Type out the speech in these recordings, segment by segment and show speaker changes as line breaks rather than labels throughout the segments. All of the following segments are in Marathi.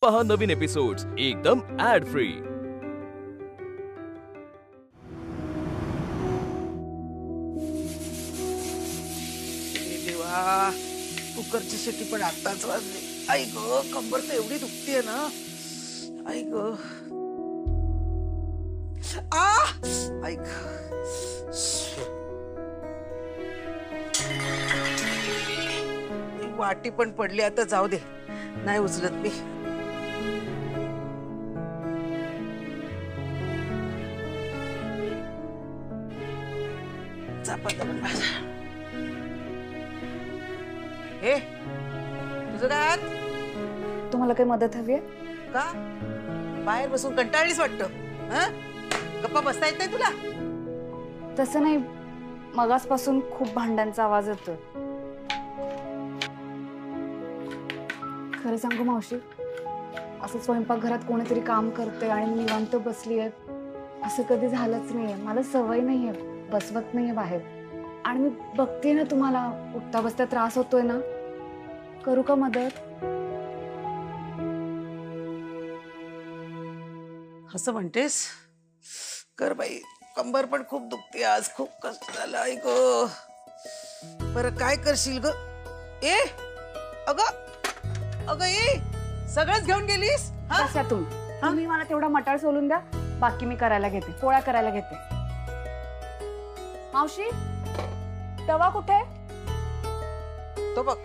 पहा नवीन एपिसोड्स एकदम ऍड फ्री।
देवा, कुकरची शिटी पण आताच वाजली। आई ग, कंबर तर एवढी दुखतीये ना। आई ग, आई ग, वाटी पण पडली, आता जाऊ दे, नाही उचलत मी। हे तुझं काय?
तुम्हाला काही मदत हवी आहे
का? बाहेर बसून कंटाळलीस वाटतं? गप्पा बसता येत नाही तुला?
तसं नाही, मगासपासून खूप भांड्यांचा आवाज येतोय। खरं सांगू मावशी, असं स्वयंपाकघरात कोणीतरी काम करते आणि मी निवांत बसलीये असं कधी झालंच नाहीये। मला सवय नाहीये, बसवत नाहीये बाहेर। आणि मी बघते ना तुम्हाला उठता बसता त्रास होतोय ना, करू का मदत?
असं म्हणतेस? कर बाई, कंबर पण खूप दुखते आज, खूप कष्ट झालं। आई गो, बरं काय करशील ग? ए अगं अगं, ए सगळंच घेऊन गेलीस?
कशातून? तुम्ही मला तेवढा मटार सोलून द्या, बाकी मी करायला घेते, पोळ्या करायला घेते। मावशी, तवा कुठे?
तो बघ।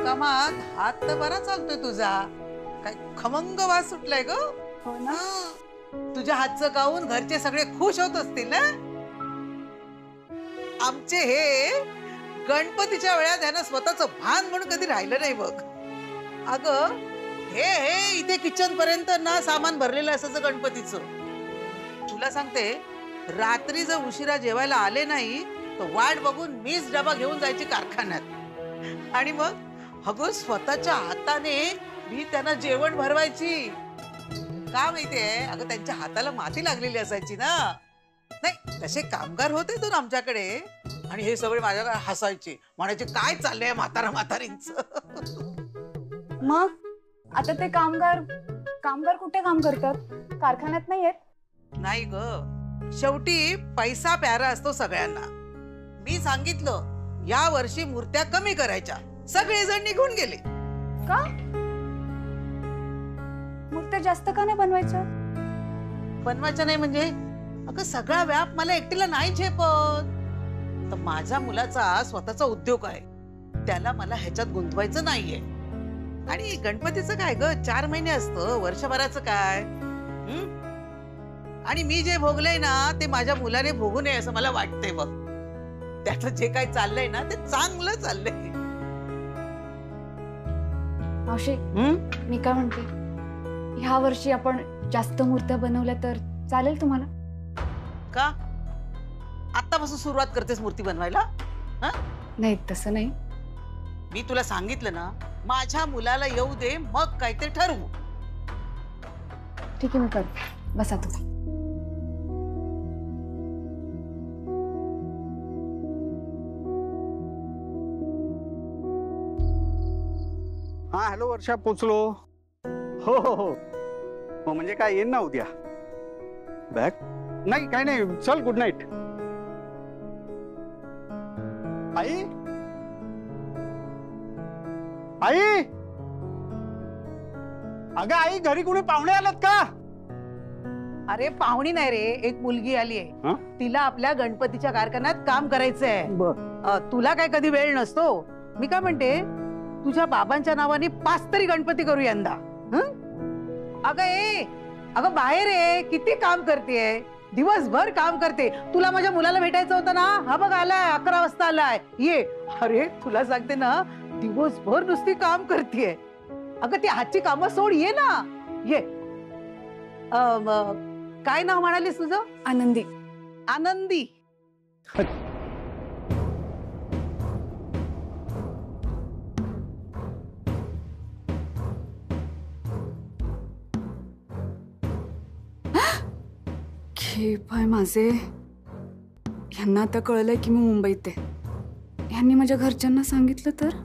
कामात हात तर बरा चालतोय तुझा, काय खमंग वास सुटलाय ग।
हो ना?
तुझ्या हातचं खाऊन घरचे सगळे खुश होत असतील ना? आमचे हे गणपतीच्या वेळात ह्यानं स्वतःचं भान म्हणून कधी राहिलं नाही बघ। अगं हे इथे किचन पर्यंत ना सामान भरलेलं असायचं गणपतीचं। तुला सांगते, रात्री जर उशिरा जेवायला आले नाही तर वाट बघून मीच डबा घेऊन जायची कारखान्यात, आणि मग अगं स्वतःच्या हाताने मी त्यांना जेवण भरवायची। का माहितीये? अगं त्यांच्या हाताला माती लागलेली असायची ना। नाही, तसे कामगार होते तर आमच्याकडे, आणि हे सगळे माझ्याकडे हसायचे, म्हणायचे काय चाललंय म्हातारींच।
मग आता ते कामगार कुठे काम करतात? कारखान्यात नाही येत?
नाही ग, शेवटी पैसा प्यारा असतो सगळ्यांना। मी सांगितलं या वर्षी मूर्त्या कमी करायच्या, सगळेजण निघून गेले।
का? मूर्त्या जास्त का नाही बनवायच्या?
बनवायच्या नाही म्हणजे? अगं सगळा व्याप मला एकटीला नाही झेपत। तर माझ्या मुलाचा स्वतःचा उद्योग आहे, त्याला मला ह्याच्यात गुंतवायचं नाहीये। आणि गणपतीचं काय ग, 4 महिने असतं, वर्षभराचं काय? आणि मी जे भोगलंय ना ते माझ्या मुलाने भोगू नये असं मला वाटतंय बघ। त्याचं जे काही चाललंय ना ते चांगलं चाललंय।
मावशी, मी काय म्हणते, ह्या वर्षी आपण जास्त मूर्त्या बनवल्या तर चालेल तुम्हाला?
का आतापासून सुरुवात करतेस मूर्ती बनवायला?
नाही तसं नाही,
मी तुला सांगितलं ना, माझ्या मुलाला येऊ दे, मग काय ते ठरवू।
ठीक आहे, मी करते, बसा तुम्ही।
हाँ हॅलो वर्षा, पोचलो। हो हो हो, मग म्हणजे काय येईन ना उद्या? बॅग नाही, काय नाही, चल गुड नाईट। आई आई, अगं आई, घरी कोणी पाहुणे आलात का?
अरे पाहुणी नाही रे, एक मुलगी आली आहे, तिला आपल्या गणपतीच्या कारखान्यात काम करायचंय। तुला काय कधी वेळ नसतो। मी काय म्हणते, तुझ्या बाबांच्या नावाने 5 तरी गणपती करू यंदा। अगं अगं बाहेर आहे, किती काम करतेय, दिवसभर काम करते. तुला माझ्या मुलाला भेटायचं होतं ना, हा बघ आलाय, 11 वाजता आलाय, ये. अरे तुला सांगते ना, दिवसभर नुसती काम करतेय. अगं ती हातची कामं सोड, ये ना, ये. काय नाव म्हणालीस तुझं?
आनंदी.
आनंदी.
खेप आहे माझे. ह्यांना आता कळलंय की मी मुंबईत आहे. ह्यांनी माझ्या घरच्यांना सांगितलं तर,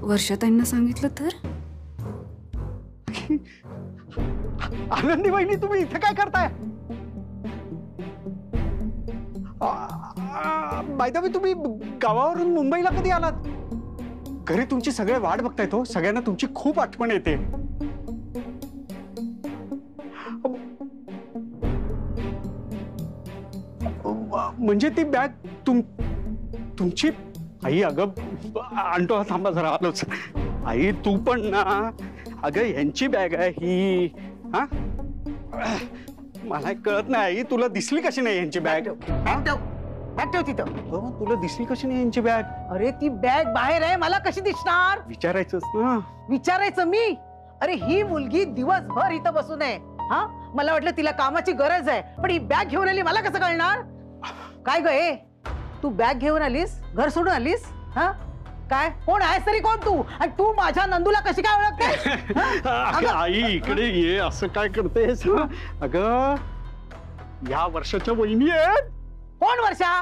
वर्षाताईंना सांगितलं तर.
आनंदी वहिनी, तुम्ही इथे काय करताय? बाय द वे, तुम्ही गावावरून मुंबईला कधी आलात? घरी तुमची सगळे वाट बघतायत हो. सगळ्यांना तुमची खूप आठवण येते. म्हणजे ती बॅग तुमची? आई, अगं आणतो, थांबा जरा, आलोच. आई तू पण ना, अगं यांची बॅग आहे ही. हा, मला कळत नाही आई, तुला दिसली कशी नाही यांची बॅग?
बॅग ठेव तिथं.
तुला दिसली कशी नाही यांची बॅग?
अरे ती बॅग बाहेर आहे, मला कशी दिसणार?
विचारायचंच ना.
विचारायचं मी? अरे ही मुलगी दिवसभर इथं बसून आहे. हा, मला वाटलं तिला कामाची गरज आहे, पण ही बॅग घेऊन आली, मला कसं कळणार? काय ग, तू बॅग घेऊन आलीस, घर सोडून आलीस? हा, काय, कोण आहेस तरी कोण तू? आणि तू माझ्या नंदूला कशी काय ओळखतेस?
आई इकडे ये, असं काय करतेस? अगं या वर्षाच्या वहिनी आहेत.
कोण वर्षा?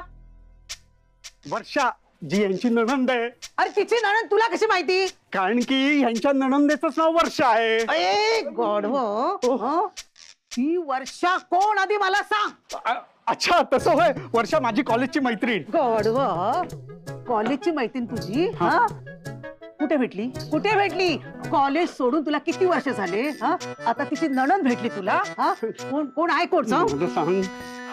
वर्षा जी यांची नणंद आहे.
अरे तिची नणंद तुला कशी माहिती?
कारण की यांच्या नणंदेचंच नाव वर्षा आहे.
गॉड, ती वर्षा कोण आधी मला सांग.
अच्छा, तसं होय. वर्षा माझी कॉलेजची मैत्रीण.
गॉड, कॉलेजची मैत्रीण तुझी? हा, कुठे भेटली? कुठे भेटली? कॉलेज सोडून तुला किती वर्ष झाले? हा, आता तिची नणंद भेटली तुला? हा, कोण कोण आहे, कोण
सांग.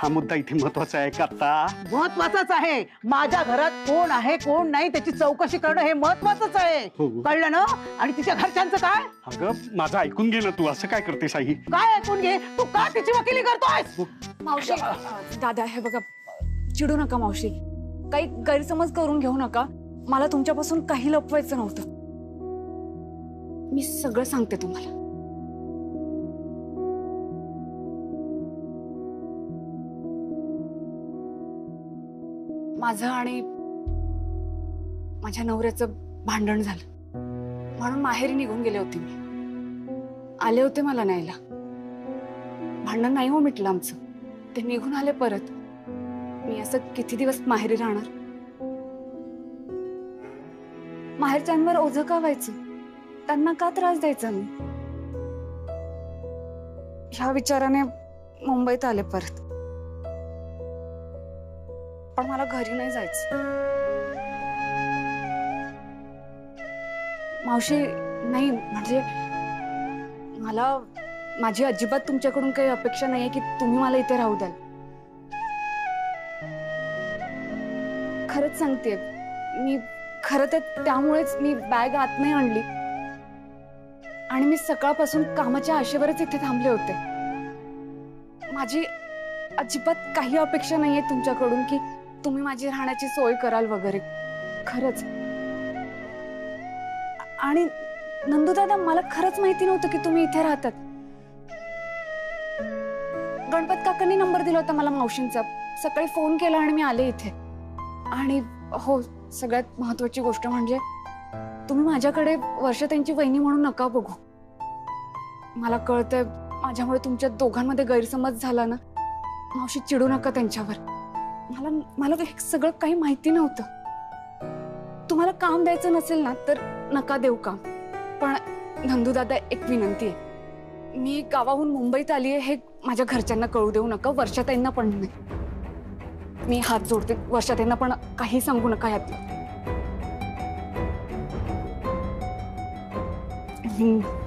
हा मुद्दा इथे महत्वाचा आहे का? आता
महत्वाचाच आहे. माझ्या घरात कोण आहे कोण नाही त्याची चौकशी करणं हे महत्वाचंच आहे. कळलं ना? आणि तिच्या घरच्यांचं काय?
अगं माझं ऐकून घे ना तू. असं काय करतेस आई?
काय ऐकून घे? तू का तिची वकिली करतोय?
मावशी, दादा हे बघा, चिडू नका मावशी. काही गैरसमज करून घेऊ नका. मला तुमच्यापासून काही लपवायचं नव्हतं. मी सगळं सांगते तुम्हाला. माझं आणि माझ्या नवऱ्याचं भांडण झालं म्हणून माहेरी निघून गेले होते मी. आले होते मला न्यायला. भांडण नाही हो मिटलं आमचं. ते निघून आले परत. मी असं किती दिवस माहेरी राहणार? माहेरच्यांवर ओझं का व्हायचं? त्यांना का त्रास द्यायचा मी? ह्या विचाराने मुंबईत आले परत. पण मला घरी नाही जायचं. मावशी, नाही म्हणजे मला, माझी अजिबात तुमच्याकडून काही अपेक्षा नाहीये की तुम्ही मला इथे राहू द्याल. खरंच सांगते, मी खरं तर त्यामुळेच मी बॅग आत नाही आणली आणि मी सकाळपासून कामाच्या आशेवरच इथे थांबले होते. माझी अजिबात काही अपेक्षा नाहीये तुमच्याकडून की तुम्ही माझी राहण्याची सोय कराल वगैरे. खरंच. आणि नंदू दादा, मला खरंच माहिती नव्हतं की तुम्ही इथे राहतात. गणपत काकांनी नंबर दिला होता मला मावशींचा. सकाळी फोन केला आणि मी आले इथे. आणि हो, सगळ्यात महत्वाची गोष्ट म्हणजे तुम्ही माझ्याकडे वर्षाताईंची वहिनी म्हणून नका बघू. मला कळतंय माझ्यामुळे तुमच्या दोघांमध्ये गैरसमज झाला ना. मावशी, चिडू नका त्यांच्यावर. मला हे सगळं काही माहिती नव्हतं. तुम्हाला काम द्यायचं नसेल ना तर नका देऊ काम. पण नंदू दादा, एक विनंती आहे. मी गावाहून मुंबईत आली आहे हे माझ्या घरच्यांना कळू देऊ नका. वर्षाताईंना पण नाही. मी हात जोडते. वर्षाताईंना पण काही सांगू नका यातलं.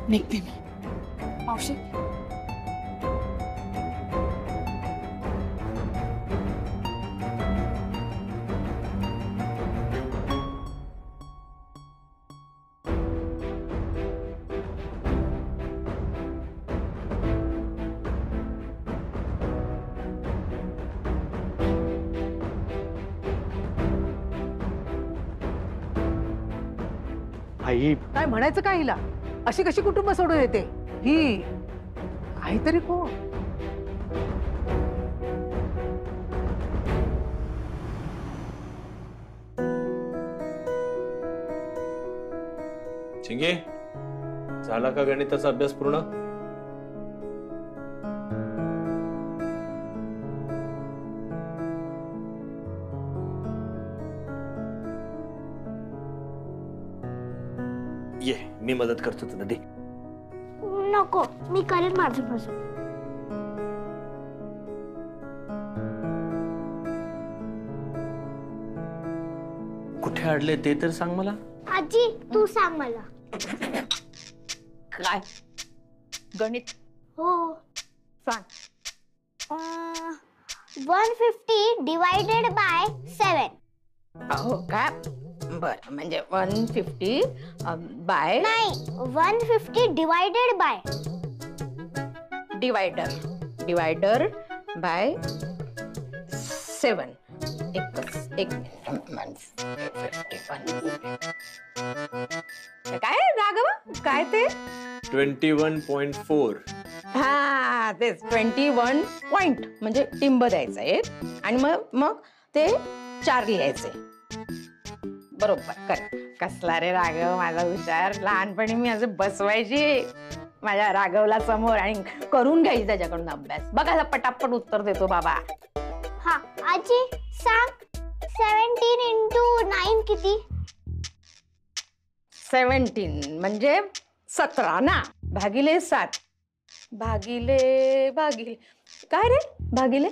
निघते मी. मावशी,
आई
काय म्हणायचं का हिला? अशी कशी कुटुंब सोडून येते ही? काहीतरी कोण?
चिंगे, झाला का गणिताचा अभ्यास पूर्ण? ये, मी मदत करतो तुला. दे.
नको, मी करेन माझं माझं.
कुठे अडले ते तर सांग मला.
आजी तू सांग मला.
काय गणित?
हो
सांग.
150 डिवायडेड बाय 7.
हो का? बर, म्हणजे 150 बाय
नाही, 150 डिवायडेड बाय.
Divider bye 7. काय राघव? काय ते?
21.4.
हा तेच 21 पॉइंट म्हणजे टिंब द्यायचं आहे आणि मग ते 4 लिहायचे. बरोबर. कसला रे राघव माझा हुशार. लहानपणी मी असं बसवायची माझ्या राघवला समोर आणि करून घ्यायची त्याच्याकडून अभ्यास. बघा पटापट उत्तर देतो बाबा.
हा आजी सांग. 17 into 9 किती?
17 म्हणजे 17 ना, भागिले 7. भागिले काय रे? भागिले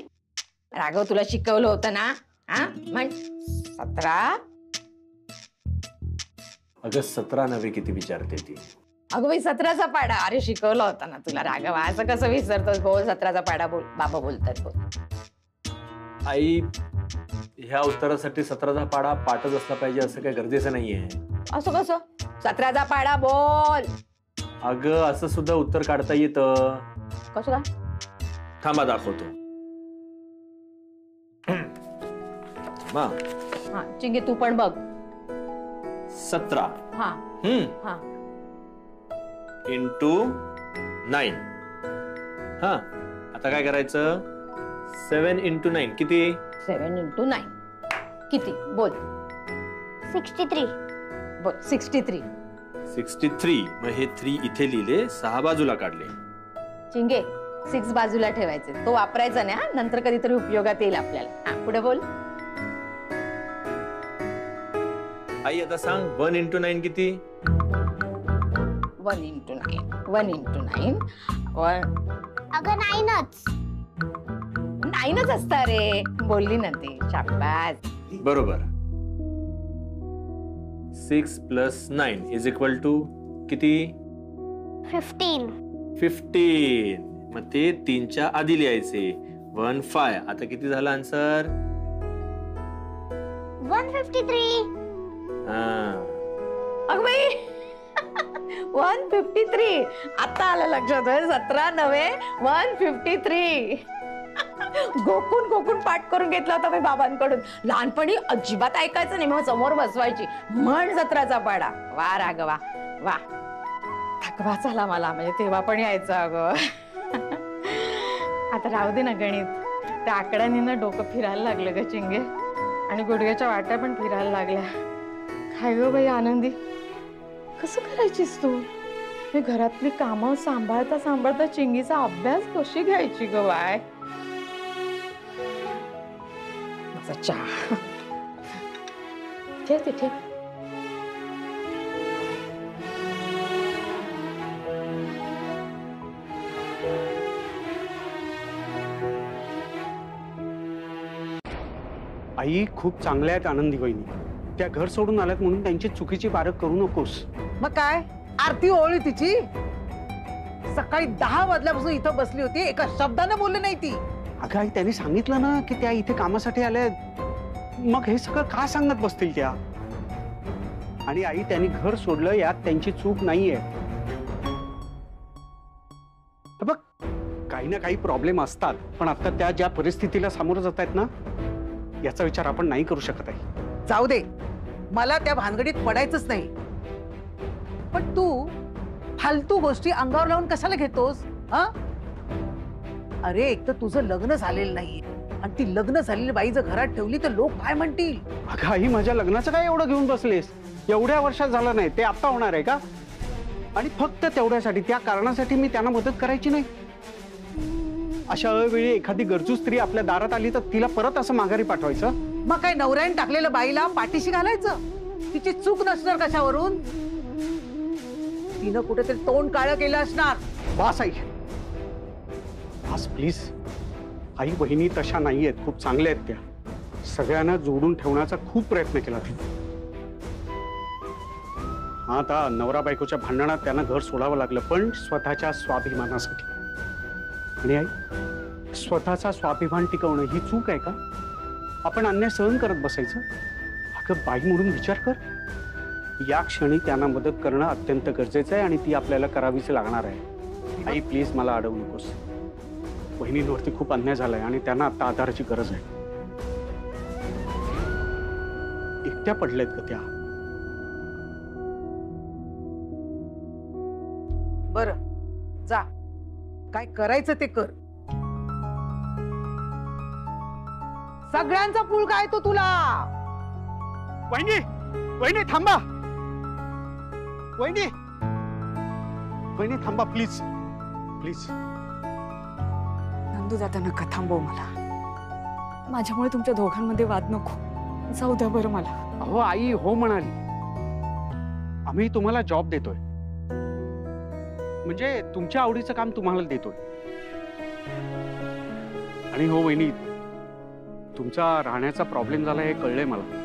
राघव तुला शिकवलं होतं ना? हा म्हण 17.
अगं 17 नव्हे किती विचारते ती.
अगं बाई 17चा पाढा. अरे शिकवला होता ना तुला राघव. असं कसं विसरतोस? बोल 17चा पाढा बोल. बाबा बोलतात बोल.
आई, ह्या उत्तरासाठी 17चा पाढा पाठच असला पाहिजे असं काही गरजेचं नाहीये.
असं कसं? 17चा पाढा बोल.
अगं असं सुद्धा उत्तर काढता येतं.
कसं काय?
थांबा दाखवतो.
हा चिंगे तू पण बघ.
17
हा हा
इंटू 9. हा आता काय करायचं? 7 into 9 किती?
7 into 9 किती? बोल.
63.
बोल. 63.
63. मग हे 3 इथे लिहिले, 6 बाजूला काढले.
चिंगे 6 बाजूला ठेवायचे. तो वापरायचा ना, नंतर कधीतरी उपयोगात येईल आपल्याला. हा पुढे बोल.
आई आता सांग 1 into 9 किती?
1 into 9. 1 into 9.
अगं 9च.
9च असतं रे. बोलली ना ती. शाबास.
बरोबर. 6 plus 9 is equal to किती?
15.
15. मग ते 3च्या आधी लिहायचे. 1 5. आता किती झाला आन्सर?
153.
अगं बाई 153. आता आलं लक्षात. 17 नव्हे 153. गोकून पाठ करून घेतला होता मी बाबांकडून. लहानपणी अजिबात ऐकायचं नाही. मग समोर बसवायची. म्हण 17चा पाढा. वा राघवा वा. थकवा झाला मला. म्हणजे तेव्हा पण यायचं अगं. आता राहू दे ना गणित. त्या आकड्याने ना डोकं फिरायला लागलं ग चिंगे. आणि गुडघ्याच्या वाट्या पण फिरायला लागल्या. काय ग बाई आनंदी, कसं करायचीस तू? हे घरातली कामं सांभाळता चिंगीचा अभ्यास कशी घ्यायची ग बाय? माझा चहा ठेव तिथे.
आई खूप चांगल्या आहेत आनंदी वहिनी. त्या घर सोडून आल्यात म्हणून त्यांची चुकीची पारख करू नकोस.
मग काय आरती ओळी तिची? सकाळी 10 वाजल्यापासून इथं बसली होती. एका शब्दाने बोलली नाही ती.
अगं आई त्यांनी सांगितलं ना की त्या इथे कामासाठी आल्यात. मग हे सगळं का सांगत बसतील त्या? आणि आई त्यांनी घर सोडलं यात त्यांची चूक नाहीये. बघ काही ना काही प्रॉब्लेम असतात, पण आता त्या ज्या परिस्थितीला सामोरं जात आहेत ना याचा विचार आपण नाही करू शकत आहे.
जाऊ दे, मला त्या भानगडीत पडायचंच नाही. पण तू फालतू गोष्टी अंगावर लावून कशाला घेतोस? हा, अरे एक तर तुझं लग्न झालेलं नाहीये आणि ती लग्न झालेली बाई जर घरात ठेवली तर लोक काय म्हणतील?
अगं आई, माझ्या लग्नाचं काय एवढं घेऊन बसलेस? एवढ्या वर्षात झालं नाही ते आता होणार आहे का? आणि फक्त तेवढ्यासाठी, त्या कारणासाठी मी त्यांना मदत करायची नाही? अशा वेळी एखादी गरजू स्त्री आपल्या दारात आली तर तिला परत असं माघारी पाठवायचं?
मग काय नवऱ्याने टाकलेलं बाईला पाठीशी घालायचं? तिची चूक नसणार कशावरून? तिनं कुठेतरी तोंड काळं केलं असणार.
वास आई, वास प्लीज. आई बहिणी तशा नाही आहेत, खूप चांगल्या आहेत त्या. सगळ्यांना जोडून ठेवण्याचा खूप प्रयत्न केला तिने. हा, आता नवरा बायकोच्या भांडणात त्यांना घर सोडावं लागलं, पण स्वतःच्या स्वाभिमानासाठी. आणि आई, स्वतःचा स्वाभिमान टिकवणं ही चूक आहे का? आपण अन्याय सहन करत बसायचं? अगं बाई म्हणून विचार कर. या क्षणी त्यांना मदत करणं अत्यंत गरजेचं आहे आणि ती आपल्याला करावीच लागणार आहे. आई प्लीज मला अडवू नकोस. बहिणींवरती खूप अन्याय झालाय आणि त्यांना आता आधाराची गरज आहे. एकट्या पडल्यात का त्या?
बर, जा, काय करायचं ते कर. सगळ्यांचा पूल काय तो तुला?
वहिनी, वहिनी थांबा. वहिनी, वहिनी थांबा प्लीज, प्लीज.
नंदू दादा नका थांबव मला. माझ्यामुळे तुमच्या दोघांमध्ये वाद नको. जाऊ द्या बरं मला.
अहो आई हो म्हणाली. आम्ही तुम्हाला जॉब देतोय, म्हणजे तुमच्या आवडीचं काम तुम्हाला देतोय. आणि हो वहिनी, तुमचा राहण्याचा प्रॉब्लेम झाला हे कळलंय मला.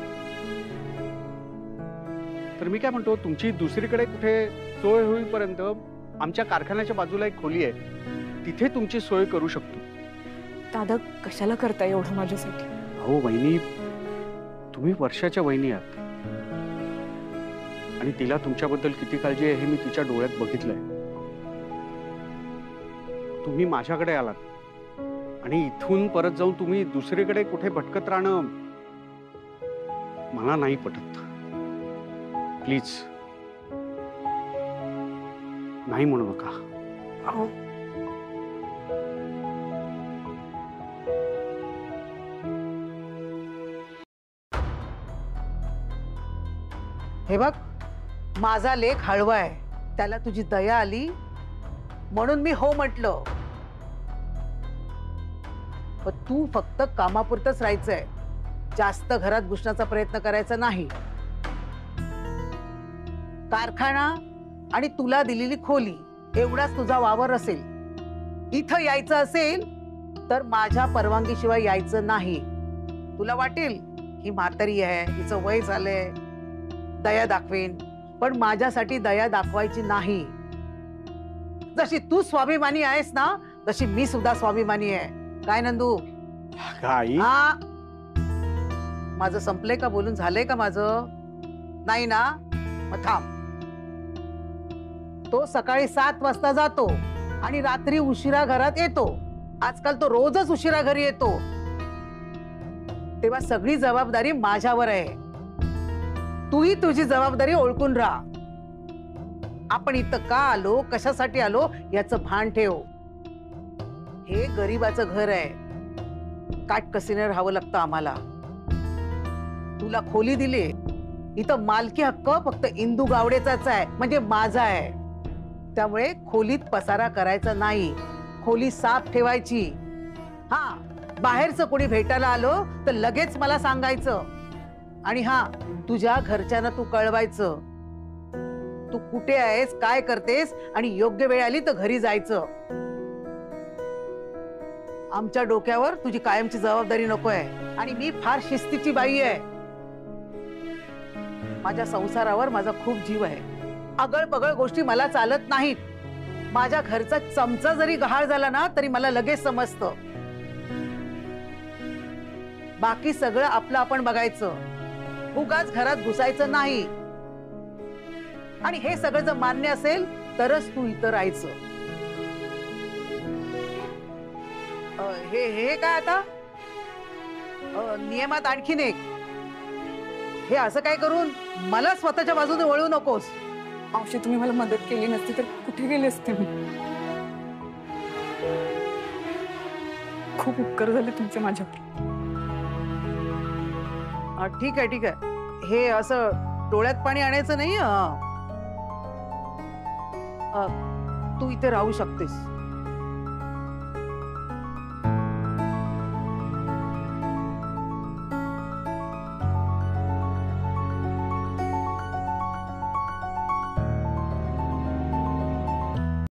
तर मी काय म्हणतो, तुमची दुसरीकडे कुठे सोय होईपर्यंत आमच्या कारखान्याच्या बाजूला एक खोली आहे, तिथे तुमची सोय करू शकतो.
दादा कशाला करताय एवढं माझ्यासाठी?
हो वहिनी, तुम्ही वर्षाच्या वहिनी आहात आणि तिला तुमच्याबद्दल किती काळजी आहे हे मी तिच्या डोळ्यात बघितलंय. तुम्ही माझ्याकडे आलात आणि इथून परत जाऊन तुम्ही दुसरीकडे कुठे भटकत राहणं मला नाही पटत. प्लीज नाही म्हणू नका.
अहो
हे बघ, माझा लेक हळवा आहे, त्याला तुझी दया आली म्हणून मी हो म्हटलं. पण तू फक्त कामापुरतच राहायचंय, जास्त घरात घुसण्याचा प्रयत्न करायचा नाही. कारखाना आणि तुला दिलेली खोली एवढाच तुझा वावर असेल. इथं यायचं असेल तर माझ्या परवानगीशिवाय यायचं नाही. तुला वाटेल ही म्हातारी आहे, हिचं वय झालंय, दया दाखवेन, पण माझ्यासाठी दया दाखवायची नाही. जशी तू स्वाभिमानी आहेस ना, तशी मी सुद्धा स्वाभिमानी आहे. काय नंदू?
आई,
हा, माझं संपलंय का? बोलून झालंय का माझं? नाही ना? मग थांब. तो सकाळी 7 वाजता जातो आणि रात्री उशिरा घरात येतो. आजकाल तो रोजच उशिरा घरी येतो. तेव्हा सगळी जबाबदारी माझ्यावर आहे. तूही तुझी जबाबदारी ओळखून राहा. आपण इथं का आलो, कशासाठी आलो याचं भान ठेव. हे गरीबाचं घर आहे, काटकसीने राहावं लागतं आम्हाला. तुला खोली दिली, इथं मालकी हक्क फक्त इंदू गावडेचाच आहे, म्हणजे माझा आहे. त्यामुळे खोलीत पसारा करायचा नाही, खोली साफ ठेवायची. हा, बाहेरचं कोणी भेटायला आलो तर लगेच मला सांगायचं. आणि हा, तुझ्या घरच्यांना तू कळवायचं तू कुठे आहेस, काय करतेस, आणि योग्य वेळ आली तर घरी जायचं. आमच्या डोक्यावर तुझी कायमची जबाबदारी नको आहे. आणि मी फार शिस्तीची बाई आहे. माझ्या संसारावर माझा खूप जीव आहे. अगळ पगळ गोष्टी मला चालत नाहीत. माझ्या घरचा चमचा जरी गहाळ झाला ना तरी मला लगेच समजतं. बाकी सगळं आपलं आपण बघायचं, उगाच घरात घुसायचं नाही. आणि हे सगळं जर मान्य असेल तरच तू इथं राहायचं. हे हे काय आता नियमात आणखीन एक, हे असं काय करून मला स्वतःच्या बाजूने वळू नकोस.
मावशी तुम्ही मला मदत केली नसती तर कुठे गेले असते मी. खूप उपकार झाले तुमचे माझ्यावर.
ठीक आहे ठीक आहे, हे असं डोळ्यात पाणी आणायचं नाही. तू इथे राहू शकतेस.